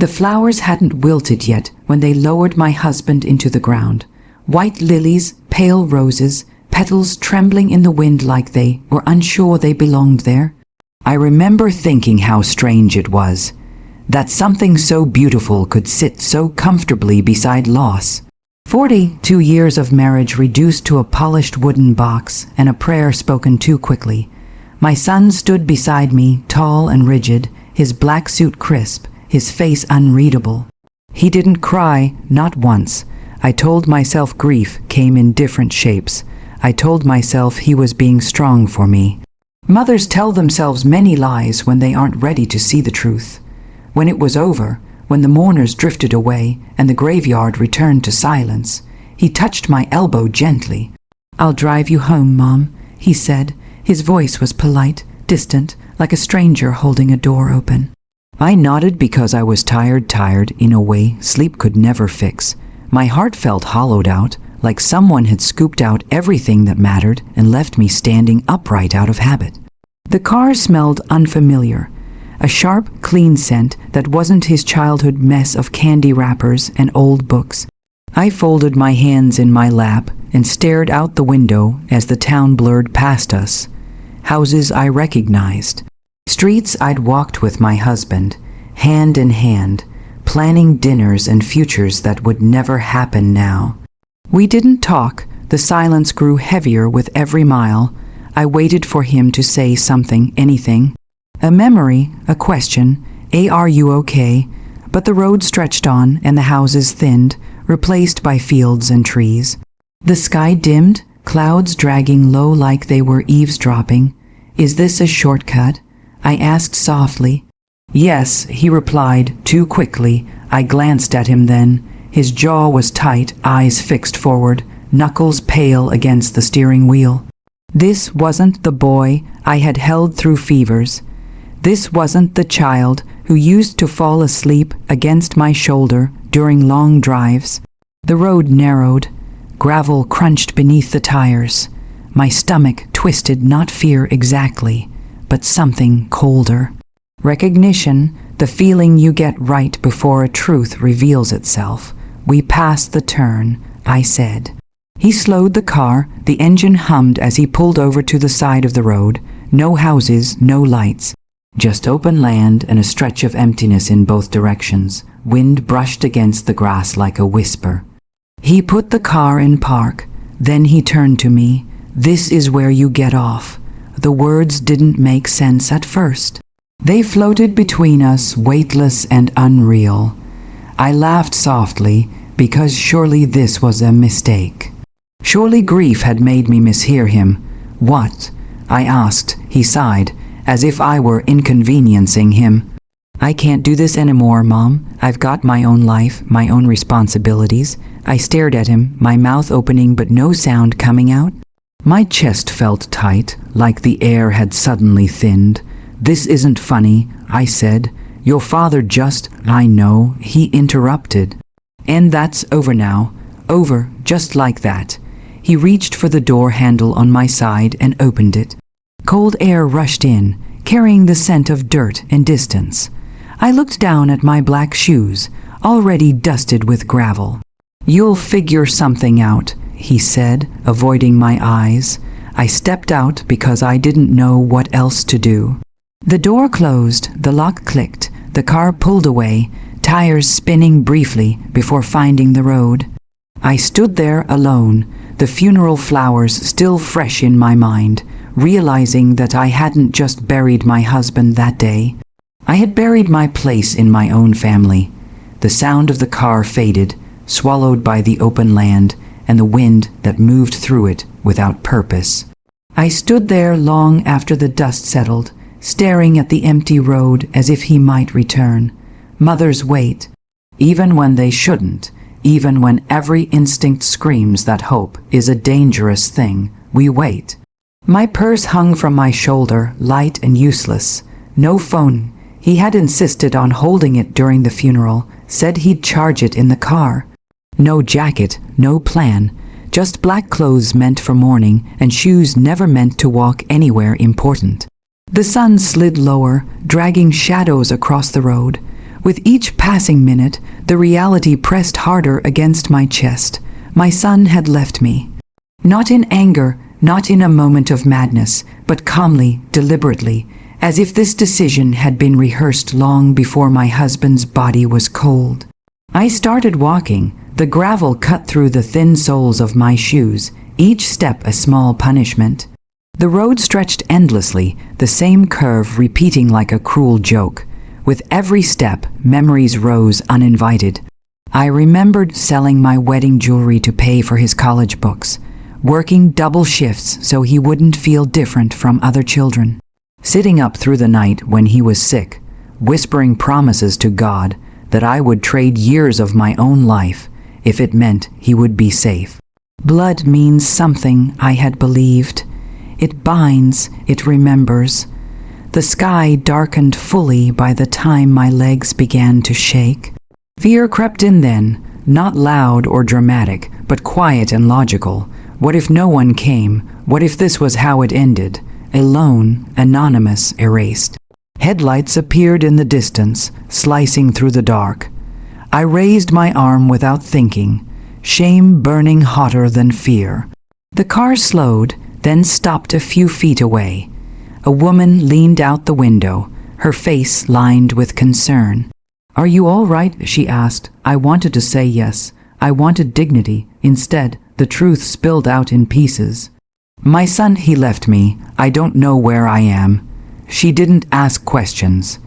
The flowers hadn't wilted yet when they lowered my husband into the ground. White lilies, pale roses, petals trembling in the wind like they were unsure they belonged there. I remember thinking how strange it was, that something so beautiful could sit so comfortably beside loss. 42 years of marriage reduced to a polished wooden box and a prayer spoken too quickly. My son stood beside me, tall and rigid, his black suit crisp, his face unreadable. He didn't cry, not once. I told myself grief came in different shapes. I told myself he was being strong for me. Mothers tell themselves many lies when they aren't ready to see the truth. When it was over, when the mourners drifted away and the graveyard returned to silence, he touched my elbow gently. "I'll drive you home, Mom," he said. His voice was polite, distant, like a stranger holding a door open. I nodded because I was tired in a way sleep could never fix. My heart felt hollowed out, like someone had scooped out everything that mattered and left me standing upright out of habit. The car smelled unfamiliar, a sharp, clean scent that wasn't his childhood mess of candy wrappers and old books. I folded my hands in my lap and stared out the window as the town blurred past us. Houses I recognized. Streets I'd walked with my husband, hand in hand, planning dinners and futures that would never happen now. We didn't talk. The silence grew heavier with every mile. I waited for him to say something, anything. A memory, a question, "Are you okay?" But the road stretched on and the houses thinned, replaced by fields and trees. The sky dimmed, clouds dragging low like they were eavesdropping. "Is this a shortcut?" I asked softly. "Yes," he replied, too quickly. I glanced at him then. His jaw was tight, eyes fixed forward, knuckles pale against the steering wheel. This wasn't the boy I had held through fevers. This wasn't the child who used to fall asleep against my shoulder during long drives. The road narrowed. Gravel crunched beneath the tires. My stomach twisted, not fear exactly, but something colder. Recognition, the feeling you get right before a truth reveals itself. "We passed the turn," I said. He slowed the car. The engine hummed as he pulled over to the side of the road. No houses, no lights. Just open land and a stretch of emptiness in both directions. Wind brushed against the grass like a whisper. He put the car in park. Then he turned to me. "This is where you get off." The words didn't make sense at first. They floated between us, weightless and unreal. I laughed softly, because surely this was a mistake. Surely grief had made me mishear him. "What?" I asked. He sighed, as if I were inconveniencing him. "I can't do this anymore, Mom. I've got my own life, my own responsibilities." I stared at him, my mouth opening but no sound coming out. My chest felt tight, like the air had suddenly thinned. "This isn't funny," I said. "Your father just—" "I know," he interrupted. "And that's over now. Over, just like that." He reached for the door handle on my side and opened it. Cold air rushed in, carrying the scent of dirt and distance. I looked down at my black shoes, already dusted with gravel. "You'll figure something out," he said, avoiding my eyes. I stepped out because I didn't know what else to do. The door closed, the lock clicked, the car pulled away, tires spinning briefly before finding the road. I stood there alone, the funeral flowers still fresh in my mind, realizing that I hadn't just buried my husband that day. I had buried my place in my own family. The sound of the car faded, swallowed by the open land and the wind that moved through it without purpose. I stood there long after the dust settled, staring at the empty road as if he might return. Mothers wait, even when they shouldn't, even when every instinct screams that hope is a dangerous thing, we wait. My purse hung from my shoulder, light and useless. No phone. He had insisted on holding it during the funeral, said he'd charge it in the car. No jacket, no plan, just black clothes meant for mourning and shoes never meant to walk anywhere important. The sun slid lower, dragging shadows across the road. With each passing minute, the reality pressed harder against my chest. My son had left me. Not in anger, not in a moment of madness, but calmly, deliberately, as if this decision had been rehearsed long before my husband's body was cold. I started walking. The gravel cut through the thin soles of my shoes, each step a small punishment. The road stretched endlessly, the same curve repeating like a cruel joke. With every step, memories rose uninvited. I remembered selling my wedding jewelry to pay for his college books, working double shifts so he wouldn't feel different from other children, sitting up through the night when he was sick, whispering promises to God that I would trade years of my own life if it meant he would be safe. Blood means something, I had believed. It binds, it remembers. The sky darkened fully by the time my legs began to shake. Fear crept in then, not loud or dramatic, but quiet and logical. What if no one came? What if this was how it ended? Alone, anonymous, erased. Headlights appeared in the distance, slicing through the dark. I raised my arm without thinking, shame burning hotter than fear. The car slowed, then stopped a few feet away. A woman leaned out the window, her face lined with concern. "Are you all right?" she asked. I wanted to say yes. I wanted dignity. Instead, the truth spilled out in pieces. "My son, he left me. I don't know where I am." She didn't ask questions.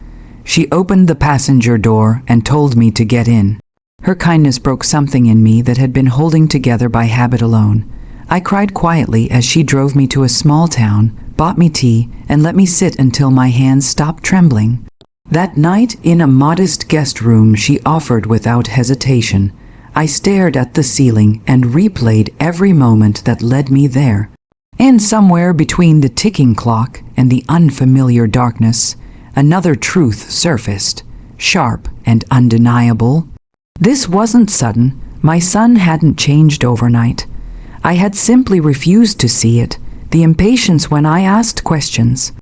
She opened the passenger door and told me to get in. Her kindness broke something in me that had been holding together by habit alone. I cried quietly as she drove me to a small town, bought me tea, and let me sit until my hands stopped trembling. That night, in a modest guest room she offered without hesitation, I stared at the ceiling and replayed every moment that led me there. And somewhere between the ticking clock and the unfamiliar darkness, another truth surfaced, sharp and undeniable. This wasn't sudden. My son hadn't changed overnight. I had simply refused to see it, the impatience when I asked questions.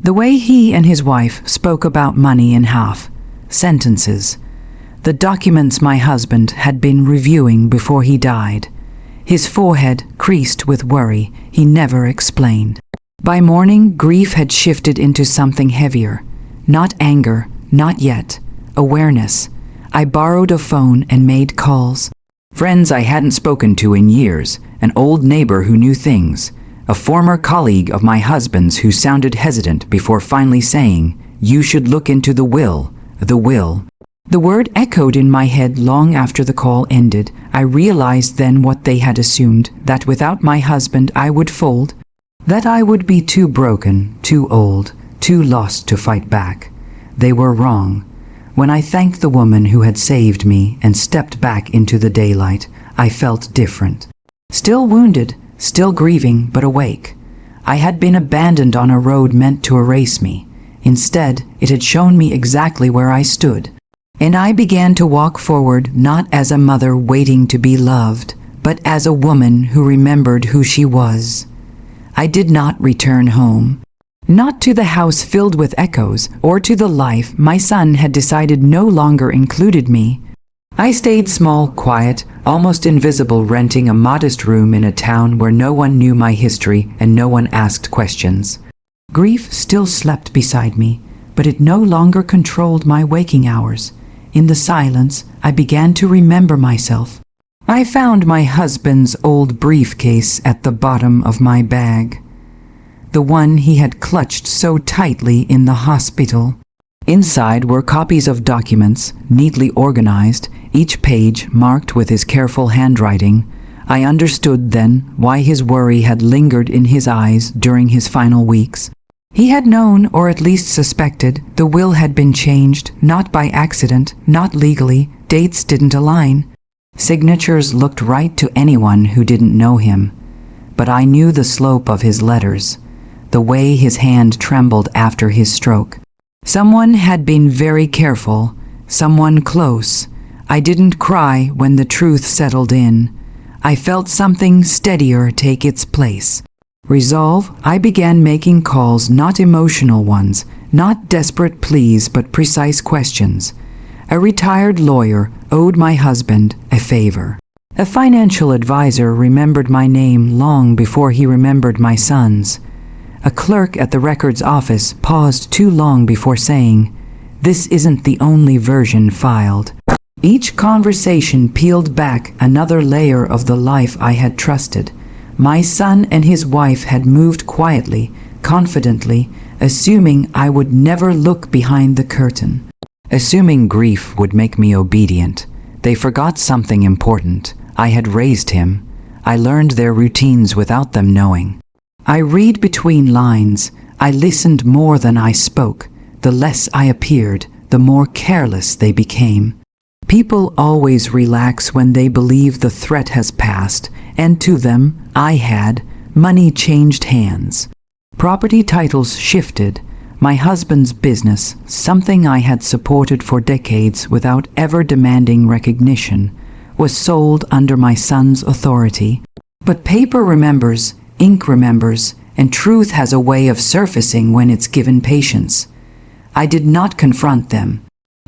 The way he and his wife spoke about money in sentences. The documents my husband had been reviewing before he died. His forehead creased with worry he never explained. By morning, grief had shifted into something heavier. Not anger, not yet. Awareness. I borrowed a phone and made calls. Friends I hadn't spoken to in years, an old neighbor who knew things, a former colleague of my husband's who sounded hesitant before finally saying, "You should look into the will, the will." The word echoed in my head long after the call ended. I realized then what they had assumed, that without my husband I would fold, that I would be too broken, too old, too lost to fight back. They were wrong. When I thanked the woman who had saved me and stepped back into the daylight, I felt different. Still wounded, still grieving, but awake. I had been abandoned on a road meant to erase me. Instead, it had shown me exactly where I stood. And I began to walk forward not as a mother waiting to be loved, but as a woman who remembered who she was. I did not return home. Not to the house filled with echoes, or to the life my son had decided no longer included me. I stayed small, quiet, almost invisible, renting a modest room in a town where no one knew my history and no one asked questions. Grief still slept beside me, but it no longer controlled my waking hours. In the silence, I began to remember myself. I found my husband's old briefcase at the bottom of my bag, the one he had clutched so tightly in the hospital. Inside were copies of documents, neatly organized, each page marked with his careful handwriting. I understood then why his worry had lingered in his eyes during his final weeks. He had known, or at least suspected, the will had been changed, not by accident, not legally. Dates didn't align. Signatures looked right to anyone who didn't know him. But I knew the slope of his letters, the way his hand trembled after his stroke. Someone had been very careful, someone close. I didn't cry when the truth settled in. I felt something steadier take its place. Resolve, I began making calls, not emotional ones, not desperate pleas, but precise questions. A retired lawyer owed my husband a favor. A financial advisor remembered my name long before he remembered my son's. A clerk at the records office paused too long before saying, "This isn't the only version filed." Each conversation peeled back another layer of the life I had trusted. My son and his wife had moved quietly, confidently, assuming I would never look behind the curtain. Assuming grief would make me obedient. They forgot something important. I had raised him. I learned their routines without them knowing. I read between lines. I listened more than I spoke. The less I appeared, the more careless they became. People always relax when they believe the threat has passed, and to them, I had, money changed hands. Property titles shifted. My husband's business, something I had supported for decades without ever demanding recognition, was sold under my son's authority. But paper remembers, ink remembers, and truth has a way of surfacing when it's given patience. I did not confront them.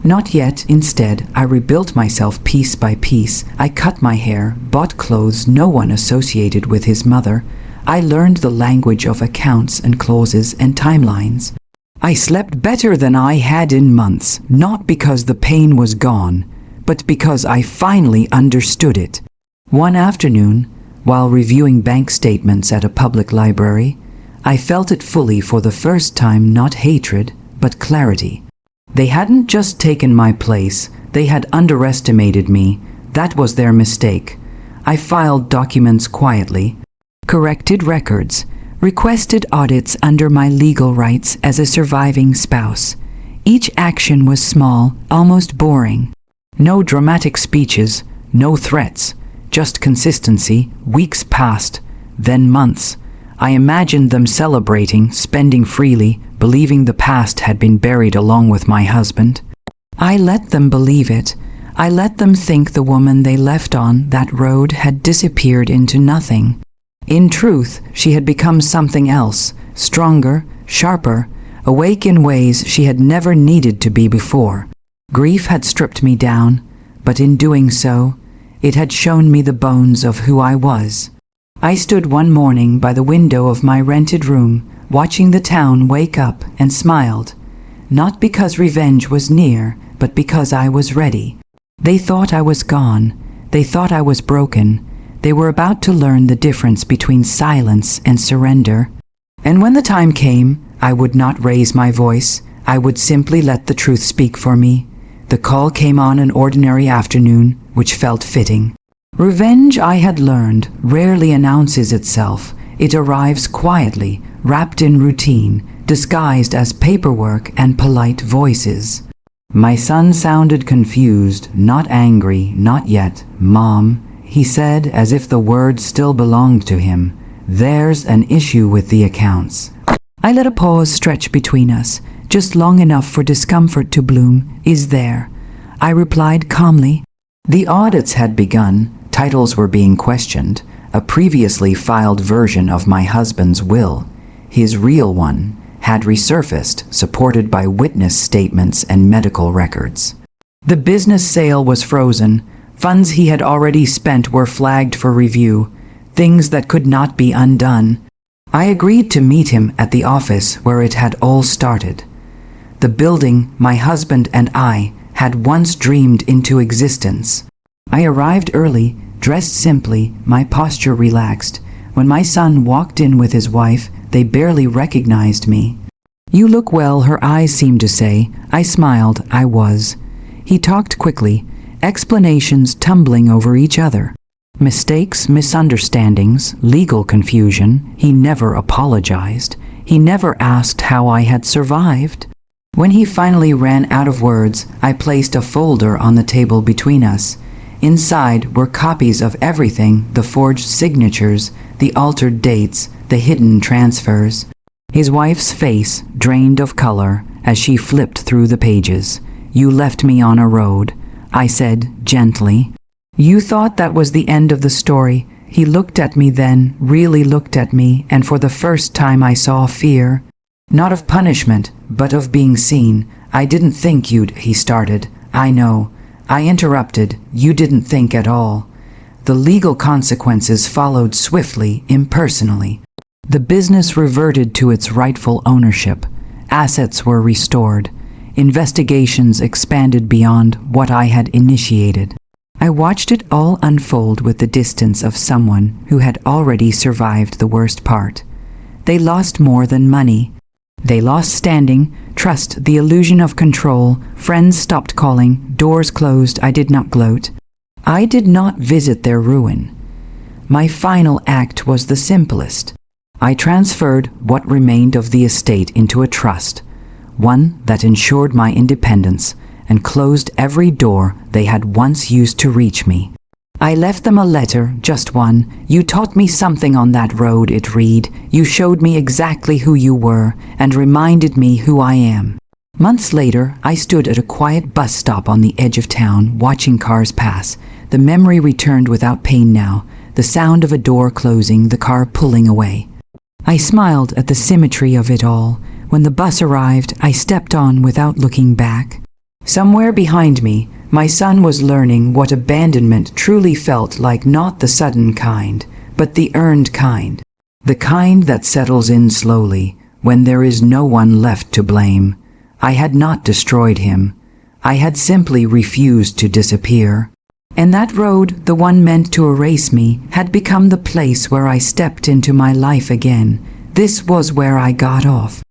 Not yet. Instead, I rebuilt myself piece by piece. I cut my hair, bought clothes no one associated with his mother. I learned the language of accounts and clauses and timelines. I slept better than I had in months, not because the pain was gone, but because I finally understood it. One afternoon, while reviewing bank statements at a public library, I felt it fully for the first time, not hatred, but clarity. They hadn't just taken my place, they had underestimated me. That was their mistake. I filed documents quietly, corrected records, requested audits under my legal rights as a surviving spouse. Each action was small, almost boring. No dramatic speeches, no threats, just consistency. Weeks passed, then months. I imagined them celebrating, spending freely, believing the past had been buried along with my husband. I let them believe it. I let them think the woman they left on that road had disappeared into nothing. In truth, she had become something else, stronger, sharper, awake in ways she had never needed to be before. Grief had stripped me down, but in doing so, it had shown me the bones of who I was. I stood one morning by the window of my rented room, watching the town wake up, and smiled, not because revenge was near, but because I was ready. They thought I was gone. They thought I was broken. They were about to learn the difference between silence and surrender. And when the time came, I would not raise my voice. I would simply let the truth speak for me. The call came on an ordinary afternoon, which felt fitting. Revenge, I had learned, rarely announces itself. It arrives quietly, wrapped in routine, disguised as paperwork and polite voices. My son sounded confused, not angry, not yet. "Mom," he said, as if the words still belonged to him, "there's an issue with the accounts." I let a pause stretch between us, just long enough for discomfort to bloom. "Is there?" I replied calmly. The audits had begun. Titles were being questioned. A previously filed version of my husband's will, his real one, had resurfaced, supported by witness statements and medical records. The business sale was frozen. Funds he had already spent were flagged for review, things that could not be undone. I agreed to meet him at the office where it had all started. The building my husband and I had once dreamed into existence. I arrived early, dressed simply, my posture relaxed. When my son walked in with his wife, they barely recognized me. "You look well," her eyes seemed to say. I smiled. I was. He talked quickly, explanations tumbling over each other. Mistakes, misunderstandings, legal confusion. He never apologized. He never asked how I had survived. When he finally ran out of words, I placed a folder on the table between us. Inside were copies of everything, the forged signatures, the altered dates, the hidden transfers. His wife's face drained of color as she flipped through the pages. "You left me on a road," I said gently. "You thought that was the end of the story." He looked at me then, really looked at me, and for the first time I saw fear. Not of punishment, but of being seen. "I didn't think you'd," he started. I know. I interrupted. You didn't think at all. The legal consequences followed swiftly, impersonally. The business reverted to its rightful ownership. Assets were restored. Investigations expanded beyond what I had initiated. I watched it all unfold with the distance of someone who had already survived the worst part. They lost more than money. They lost standing, trust, the illusion of control. Friends stopped calling, doors closed. I did not gloat. I did not visit their ruin. My final act was the simplest. I transferred what remained of the estate into a trust, one that ensured my independence, and closed every door they had once used to reach me. I left them a letter, just one. You taught me something on that road, it read. You showed me exactly who you were, and reminded me who I am. Months later, I stood at a quiet bus stop on the edge of town, watching cars pass. The memory returned without pain now, the sound of a door closing, the car pulling away. I smiled at the symmetry of it all. When the bus arrived, I stepped on without looking back. Somewhere behind me, my son was learning what abandonment truly felt like, not the sudden kind, but the earned kind. The kind that settles in slowly, when there is no one left to blame. I had not destroyed him. I had simply refused to disappear. And that road, the one meant to erase me, had become the place where I stepped into my life again. This was where I got off.